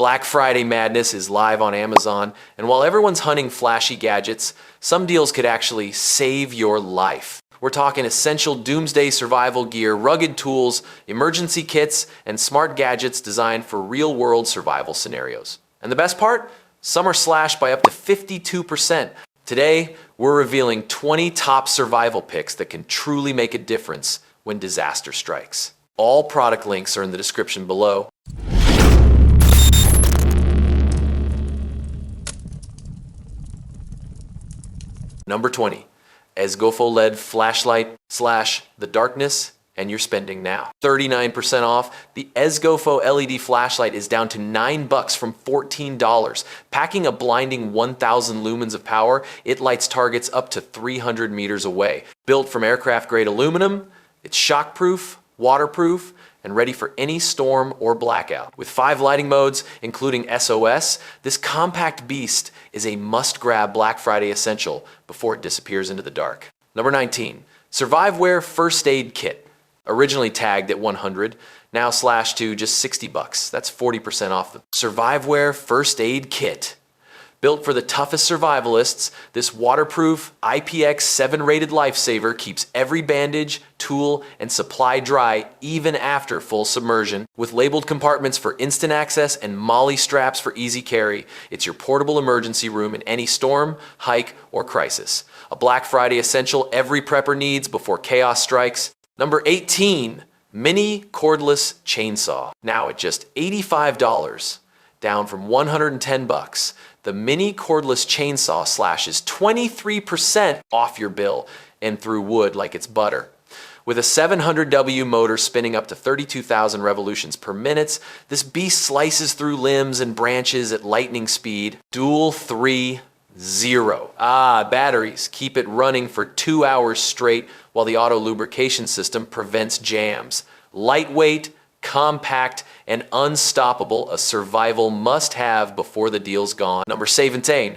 Black Friday madness is live on Amazon, and while everyone's hunting flashy gadgets, some deals could actually save your life. We're talking essential doomsday survival gear, rugged tools, emergency kits, and smart gadgets designed for real-world survival scenarios. And the best part? Some are slashed by up to 52%. Today, we're revealing 20 top survival picks that can truly make a difference when disaster strikes. All product links are in the description below. Number 20, Esgofo LED Flashlight / The Darkness, and you're spending now. 39% off. The Esgofo LED Flashlight is down to $9 from $14. Packing a blinding 1,000 lumens of power, it lights targets up to 300 meters away. Built from aircraft-grade aluminum, it's shockproof, waterproof, and ready for any storm or blackout. With 5 lighting modes, including SOS, this compact beast is a must-grab Black Friday essential before it disappears into the dark. Number 19, Surviveware First Aid Kit. Originally tagged at $100, now slashed to just $60. That's 40% off the Surviveware First Aid Kit. Built for the toughest survivalists, this waterproof IPX7 rated lifesaver keeps every bandage, tool, and supply dry even after full submersion. With labeled compartments for instant access and MOLLE straps for easy carry, it's your portable emergency room in any storm, hike, or crisis. A Black Friday essential every prepper needs before chaos strikes. Number 18, Mini Cordless Chainsaw. Now at just $85, down from $110. The Mini Cordless Chainsaw slashes 23% off your bill and through wood like it's butter. With a 700W motor spinning up to 32,000 revolutions per minute, this beast slices through limbs and branches at lightning speed. Dual 3-0. Batteries keep it running for 2 hours straight while the auto lubrication system prevents jams. Lightweight, compact, and unstoppable, a survival must-have before the deal's gone. Number 17,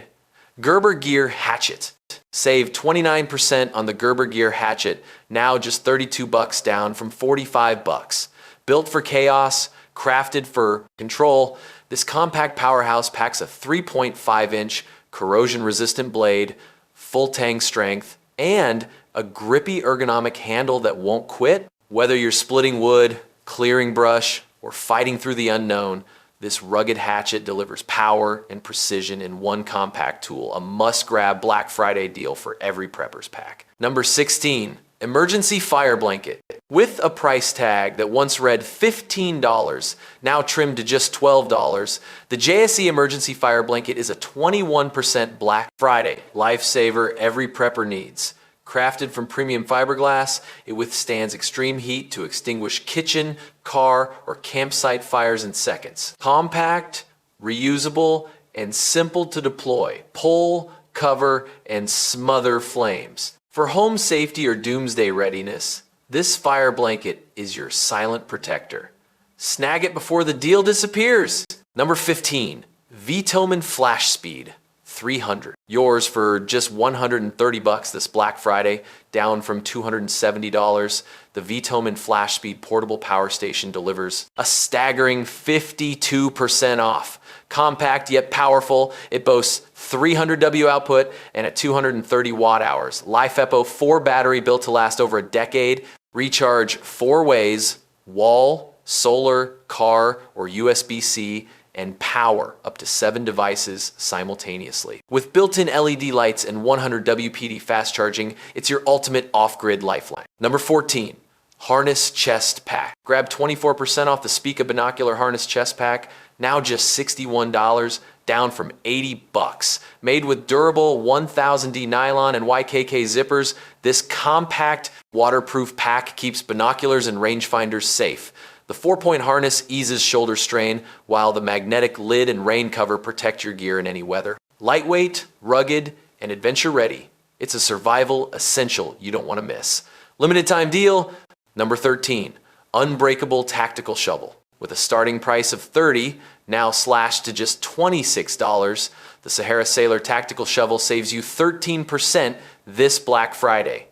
Gerber Gear Hatchet. Save 29% on the Gerber Gear Hatchet, now just $32 down from $45. Built for chaos, crafted for control, this compact powerhouse packs a 3.5-inch corrosion-resistant blade, full tang strength, and a grippy ergonomic handle that won't quit. Whether you're splitting wood, clearing brush, or fighting through the unknown, this rugged hatchet delivers power and precision in one compact tool, a must-grab Black Friday deal for every prepper's pack. Number 16, Emergency Fire Blanket. With a price tag that once read $15, now trimmed to just $12, the JSE Emergency Fire Blanket is a 21% Black Friday lifesaver every prepper needs. Crafted from premium fiberglass, it withstands extreme heat to extinguish kitchen, car, or campsite fires in seconds. Compact, reusable, and simple to deploy. Pull, cover, and smother flames. For home safety or doomsday readiness, this fire blanket is your silent protector. Snag it before the deal disappears. Number 15, VTOMAN FlashSpeed. 300. Yours for just $130 this Black Friday, down from $270. The VTOMAN FlashSpeed portable power station delivers a staggering 52% off. Compact yet powerful, it boasts 300W output and at 230 watt hours. LiFePO 4 battery built to last over a decade. Recharge 4 ways: wall, solar, car, or USB-C, and power up to 7 devices simultaneously. With built-in LED lights and 100 WPD fast charging, it's your ultimate off-grid lifeline. Number 14, Harness Chest Pack. Grab 24% off the Spica Binocular Harness Chest Pack, now just $61, down from $80. Made with durable 1000D nylon and YKK zippers, this compact waterproof pack keeps binoculars and rangefinders safe. The 4-point harness eases shoulder strain, while the magnetic lid and rain cover protect your gear in any weather. Lightweight, rugged, and adventure ready. It's a survival essential you don't want to miss. Limited time deal. Number 13, Unbreakable Tactical Shovel. With a starting price of $30, now slashed to just $26, the Sahara Sailor Tactical Shovel saves you 13% this Black Friday.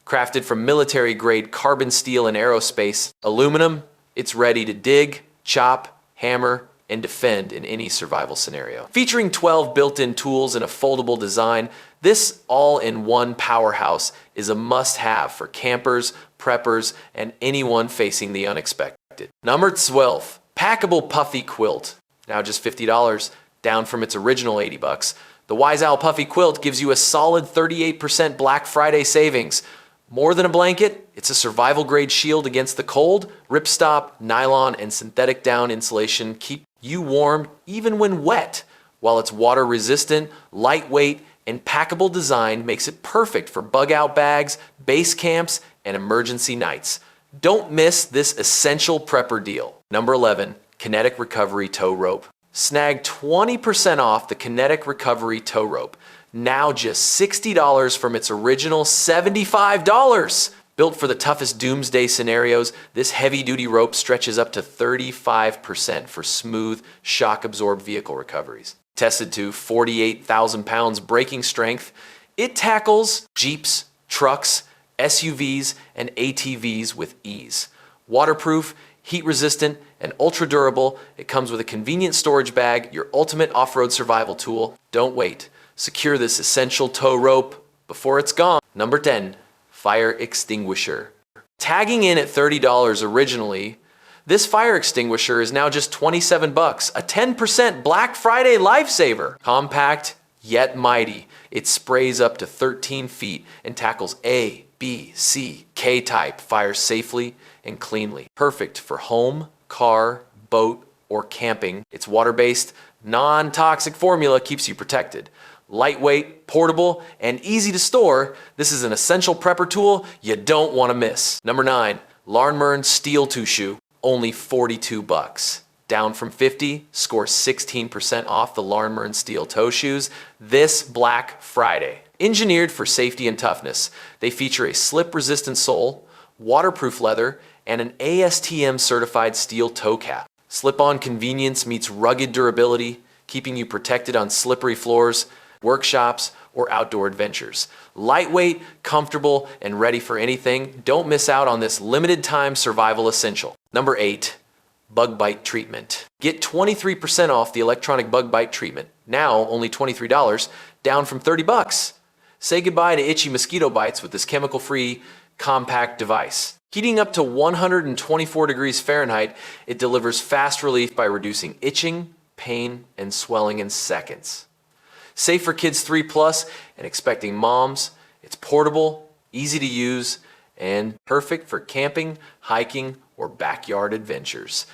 Crafted from military-grade carbon steel and aerospace aluminum, it's ready to dig, chop, hammer, and defend in any survival scenario. Featuring 12 built-in tools and a foldable design, this all-in-one powerhouse is a must-have for campers, preppers, and anyone facing the unexpected. Number 12, Packable Puffy Quilt. Now just $50, down from its original $80. The Wise Owl Puffy Quilt gives you a solid 38% Black Friday savings. More than a blanket, it's a survival-grade shield against the cold. Ripstop, nylon, and synthetic down insulation keep you warm even when wet, while its water-resistant, lightweight, and packable design makes it perfect for bug-out bags, base camps, and emergency nights. Don't miss this essential prepper deal. Number 11, Kinetic Recovery Tow Rope. Snag 20% off the Kinetic Recovery Tow Rope. Now just $60 from its original $75. Built for the toughest doomsday scenarios, this heavy-duty rope stretches up to 35% for smooth, shock-absorbed vehicle recoveries. Tested to 48,000 pounds braking strength, it tackles Jeeps, trucks, SUVs, and ATVs with ease. Waterproof, heat-resistant, and ultra-durable, it comes with a convenient storage bag, your ultimate off-road survival tool. Don't wait. Secure this essential tow rope before it's gone. Number 10, Fire Extinguisher. Tagging in at $30 originally, this fire extinguisher is now just $27, a 10% Black Friday lifesaver. Compact, yet mighty. It sprays up to 13 feet and tackles A, B, C, K type fires safely and cleanly. Perfect for home, car, boat, or camping. Its water-based, non-toxic formula keeps you protected. Lightweight, portable, and easy to store, this is an essential prepper tool you don't want to miss. Number 9, LARNMERN Steel Two Shoe, only $42. Down from $50, score 16% off the LARNMERN Steel Toe Shoes this Black Friday. Engineered for safety and toughness, they feature a slip-resistant sole, waterproof leather, and an ASTM certified steel toe cap. Slip-on convenience meets rugged durability, keeping you protected on slippery floors, workshops, or outdoor adventures. Lightweight, comfortable, and ready for anything. Don't miss out on this limited time survival essential. Number 8, Bug Bite Treatment. Get 23% off the electronic bug bite treatment. Now only $23, down from $30. Say goodbye to itchy mosquito bites with this chemical-free, compact device. Heating up to 124 degrees Fahrenheit, it delivers fast relief by reducing itching, pain, and swelling in seconds. Safe for kids 3+ and expecting moms, it's portable, easy to use, and perfect for camping, hiking, or backyard adventures.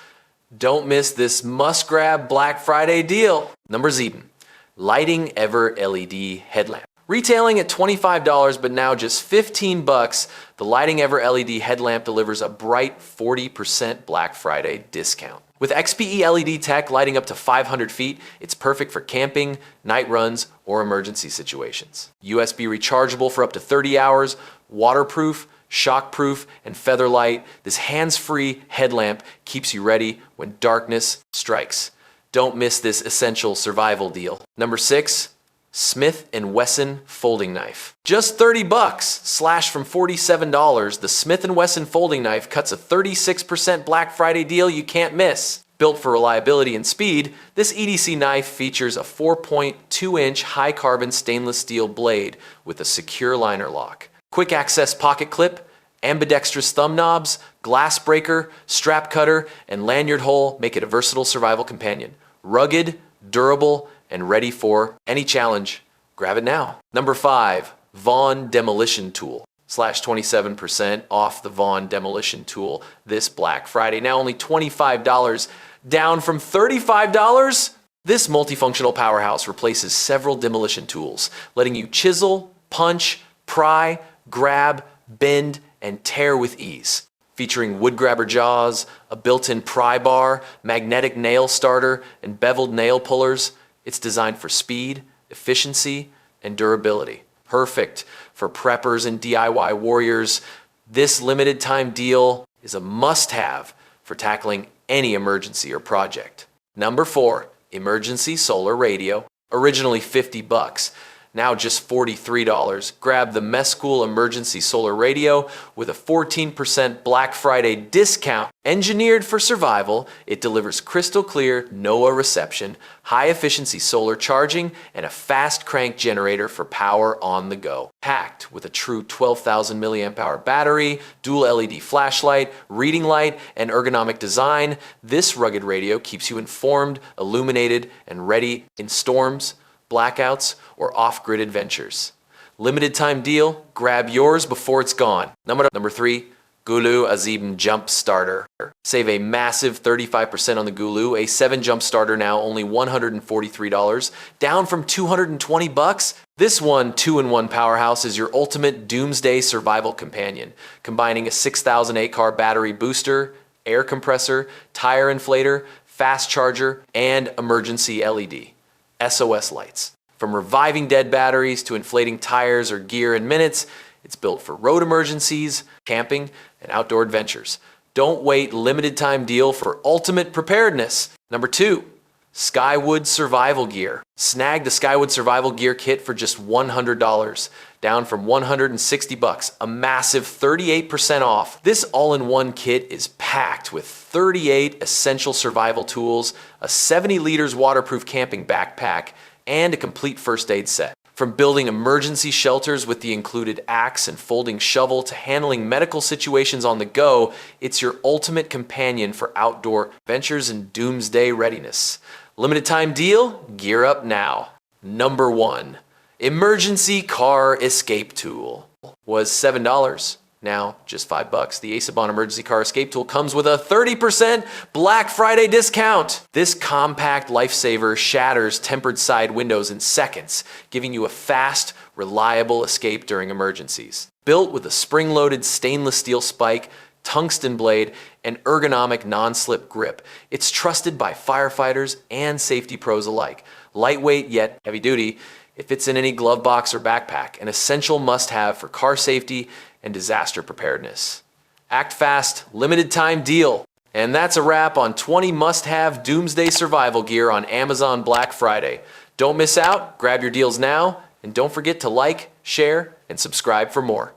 Don't miss this must-grab Black Friday deal. Number 7, Lighting Ever LED Headlamp. Retailing at $25 but now just $15, the Lighting Ever LED headlamp delivers a bright 40% Black Friday discount. With XPE LED tech lighting up to 500 feet, it's perfect for camping, night runs, or emergency situations. USB rechargeable for up to 30 hours, waterproof, shockproof, and feather light, this hands-free headlamp keeps you ready when darkness strikes. Don't miss this essential survival deal. Number 6, Smith & Wesson folding knife. Just $30, slashed from $47, the Smith & Wesson folding knife cuts a 36% Black Friday deal you can't miss. Built for reliability and speed, this EDC knife features a 4.2-inch high-carbon stainless steel blade with a secure liner lock. Quick access pocket clip, ambidextrous thumb knobs, glass breaker, strap cutter, and lanyard hole make it a versatile survival companion. Rugged, durable, and ready for any challenge. Grab it now. Number 5, Vaughan Demolition Tool. Slash 27% off the Vaughan Demolition Tool this Black Friday. Now only $25, down from $35. This multifunctional powerhouse replaces several demolition tools, letting you chisel, punch, pry, grab, bend, and tear with ease. Featuring wood grabber jaws, a built-in pry bar, magnetic nail starter, and beveled nail pullers, it's designed for speed, efficiency, and durability. Perfect for preppers and DIY warriors. This limited time deal is a must-have for tackling any emergency or project. Number 4, Emergency Solar Radio. Originally $50, now just $43. Grab the Mescool Emergency Solar Radio with a 14% Black Friday discount. Engineered for survival, it delivers crystal clear NOAA reception, high efficiency solar charging, and a fast crank generator for power on the go. Packed with a true 12,000 milliamp hour battery, dual LED flashlight, reading light, and ergonomic design, this rugged radio keeps you informed, illuminated, and ready in storms, blackouts, or off-grid adventures. Limited time deal, grab yours before it's gone. Number 3, GOOLOO A7 Jump Starter. Save a massive 35% on the GOOLOO, a 7 jump starter now only $143, down from $220. This one 2-in-1 powerhouse is your ultimate doomsday survival companion, combining a 6,008 car battery booster, air compressor, tire inflator, fast charger, and emergency LED. SOS lights. From reviving dead batteries to inflating tires or gear in minutes, it's built for road emergencies, camping, and outdoor adventures. Don't wait, limited time deal for ultimate preparedness. Number 2, Skywood Survival Gear. Snag the Skywood Survival Gear Kit for just $100, down from $160, a massive 38% off. This all-in-one kit is packed with 38 essential survival tools, a 70 liters waterproof camping backpack, and a complete first aid set. From building emergency shelters with the included axe and folding shovel to handling medical situations on the go, it's your ultimate companion for outdoor adventures and doomsday readiness. Limited time deal? Gear up now. Number 1, Emergency Car Escape Tool. Was $7. Now just $5. The Acebon Emergency Car Escape Tool comes with a 30% Black Friday discount. This compact lifesaver shatters tempered side windows in seconds, giving you a fast, reliable escape during emergencies. Built with a spring-loaded stainless steel spike, tungsten blade, and ergonomic non-slip grip, it's trusted by firefighters and safety pros alike. Lightweight yet heavy duty, it fits in any glove box or backpack, an essential must-have for car safety and disaster preparedness. Act fast, limited time deal. And that's a wrap on 20 must-have doomsday survival gear on Amazon Black Friday. Don't miss out, grab your deals now, and don't forget to like, share, and subscribe for more.